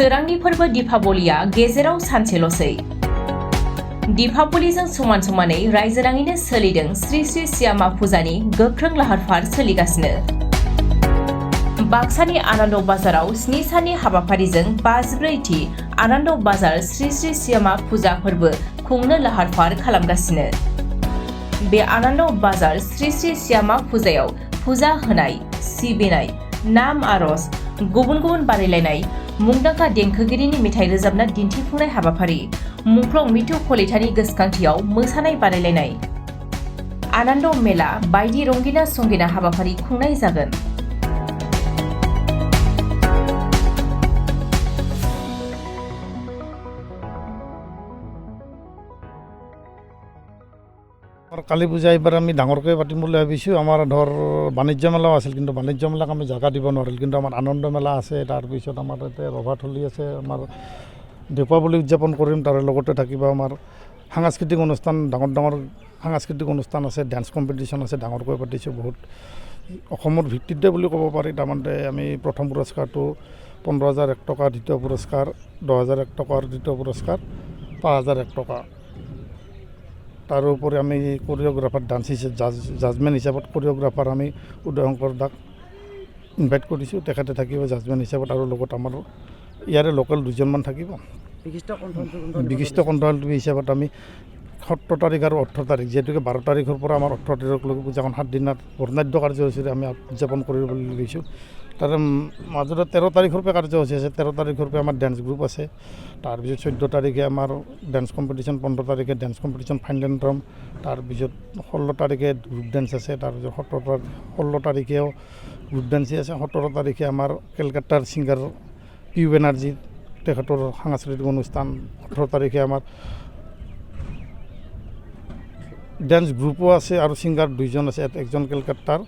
सोरांनि फोरबो दीपावलिया गेजेराव सानसेल'सै दीपावलिजों समान समानै रायजोनाङैनो सोलिदों श्री श्री सियामा फुजानि गोख्रों लाहार-फाहार सोलिगासिनो बाक्सानि आनन्द बाजाराव 7 साननि हाबाफारिजों 53थि आनन्द बाजार श्री श्री सियामा फुजा फोरबो खुंनो लाहार-फाहार खालामगासिनो बे आनन्द बाजार श्री श्री सियामा फुजायाव फुजा होनाय सिबिनाय नाम आरज गुबुन गुबुन बादायलायनाय मुंदांखा देंखोगिरिनि मेथाइ रोजाबना दिन्थिफुंनाय हाबाफारि मुंख्लं मिथु कलितानि गोसोखांथियाव मोसानाय बादायलायनाय आनन्द मेला बायदि रंगिना संगिना हाबाफारि खुंनाय जागोन। কালী পূজা এবাৰ আমি ডাঙৰকৈ পাতিম বুলি ভাবিছোঁ। আমাৰ ধৰ বাণিজ্য মেলাও আছিল, কিন্তু বাণিজ্য মেলাক আমি জাগা দিব নোৱাৰিল, কিন্তু আমাৰ আনন্দ মেলা আছে। তাৰপিছত আমাৰ ইয়াতে ৰভাথলী আছে, আমাৰ দীপাৱলী উদযাপন কৰিম। তাৰে লগতে থাকিব আমাৰ সাংস্কৃতিক অনুষ্ঠান, ডাঙৰ ডাঙৰ সাংস্কৃতিক অনুষ্ঠান আছে, ডান্স কম্পিটিশ্যন আছে, ডাঙৰকৈ পাতিছোঁ বহুত। অসমৰ ভিত্তিতে বুলি ক'ব পাৰি। তাৰমানে আমি প্ৰথম পুৰস্কাৰটো 15,001 টকা, দ্বিতীয় পুৰস্কাৰ 10,001 টকা আৰু তৃতীয় পুৰস্কাৰ 5,001 টকা। তাৰোপৰি আমি কোৰিঅ'গ্ৰাফাৰ ডান্স জাজমেণ্ট হিচাপত কোৰিঅ'গ্ৰাফাৰ আমি উদয়শংকৰ দাক ইনভাইট কৰিছোঁ, তেখেতে থাকিব জাজমেণ্ট হিচাপত। আৰু লগত আমাৰ ইয়াৰে লোকেল 2জনমান থাকিব। বিশিষ্ট কণ্ঠশিল্পী হিচাপত আমি 17 তাৰিখ আৰু 18 তাৰিখ, যিহেতুকে 12 তাৰিখৰ পৰা আমাৰ 18 তাৰিখলৈকে পূজাখন 7 দিনত বৰ্ণাঢ্য কাৰ্যসূচীৰে আমি উদযাপন কৰিব বুলি লৈছোঁ। তাৰে মাজতে 13 তাৰিখৰ পৰা কাৰ্যসূচী আছে। 13 তাৰিখৰ পৰা আমাৰ ডেন্স গ্ৰুপ আছে। তাৰপিছত 14 তাৰিখে আমাৰ ডেন্স কম্পিটিশ্যন, 15 তাৰিখে ডেন্স কম্পিটিশ্যন ফাইনেল ৰাউণ্ড, তাৰপিছত 16 তাৰিখে গ্ৰুপ ডেন্স আছে, তাৰপিছত 16 তাৰিখেও গ্ৰুপ ডেন্সেই আছে। 17 তাৰিখে আমাৰ কেলকাতাৰ ছিংগাৰ পিউ বেনাৰ্জী তেখেতৰ সাংস্কৃতিক অনুষ্ঠান। 18 তাৰিখে আমাৰ ডেন্স গ্ৰুপো আছে আৰু ছিংগাৰ 2জন আছে, একজন কেলকাতাৰ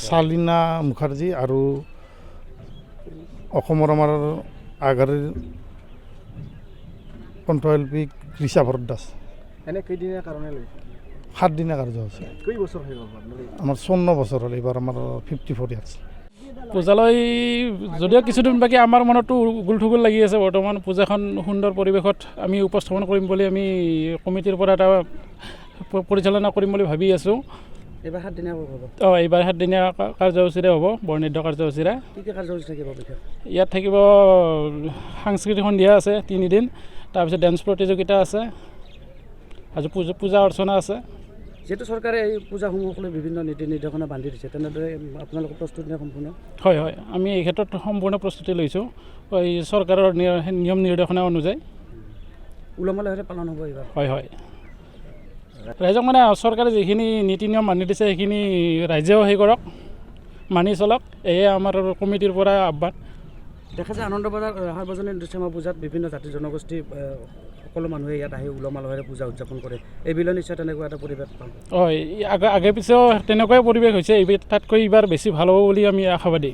শালিনা মুখাৰ্জী আৰু অসমৰ আমাৰ আগশাৰীৰ কণ্ঠশিল্পী কৃষা ভৰদ্বাজ। এনে কেইদিনীয়া কাৰণে 7 দিনীয়া কাৰ্যসূচী। কেই বছৰ হৈ গ'ল আমাৰ 54 বছৰ হ'ল। এইবাৰ আমাৰ 54 ইয়াৰ্ছ। পূজালৈ যদিও কিছুদিন বাকী আমাৰ মনতো উগুল-থুগুল লাগি আছে। বৰ্তমান পূজাখন সুন্দৰ পৰিৱেশত আমি উপস্থাপন কৰিম বুলি আমি কমিটিৰ পৰা এটা পৰিচালনা কৰিম বুলি ভাবি আছোঁ। এইবাৰ 7 দিনীয়া হ'ব। এইবাৰ 7 দিনীয়া কাৰ্যসূচীৰে হ'ব, বৰ্ণিত কাৰ্যসূচীৰে। কি কি কাৰ্যসূচী থাকিব? ইয়াত থাকিব সাংস্কৃতিক সন্ধিয়া আছে 3 দিন, তাৰপিছত ডেন্স প্ৰতিযোগিতা আছে, আৰু পূজা অৰ্চনা আছে। যিহেতু চৰকাৰে এই পূজাসমূহক লৈ বিভিন্ন নীতি নিৰ্দেশনা বান্ধি দিছে, তেনেদৰে আপোনালোকৰ প্ৰস্তুতি সম্পূৰ্ণ? হয় হয়, আমি এই ক্ষেত্ৰত সম্পূৰ্ণ প্ৰস্তুতি লৈছোঁ এই চৰকাৰৰ নিয়ম নিৰ্দেশনা অনুযায়ী। উলহ-মালহেৰে পালন হ'ব এইবাৰ? হয় হয়, ৰাইজক মানে চৰকাৰে যিখিনি নীতি নিয়ম মানি দিছে সেইখিনি ৰাইজেও সেই কৰক, মানি চলক, এয়ে আমাৰ কমিটিৰ পৰা আহ্বান। দেখা যায় আনন্দ বজাৰ সাৰ্বজনীন চিয়ামা পূজাত বিভিন্ন জাতি জনগোষ্ঠী সকলো মানুহে ইয়াত আহি উলহ-মালহেৰে পূজা উদযাপন কৰে। এইবিলৰ নিশ্চয় তেনেকুৱা এটা পৰিৱেশ পাম? হয়, আগে পিছেও তেনেকুৱাই পৰিৱেশ হৈছে। তাতকৈ এইবাৰ বেছি ভাল হ'ব বুলি আমি আশাবাদী।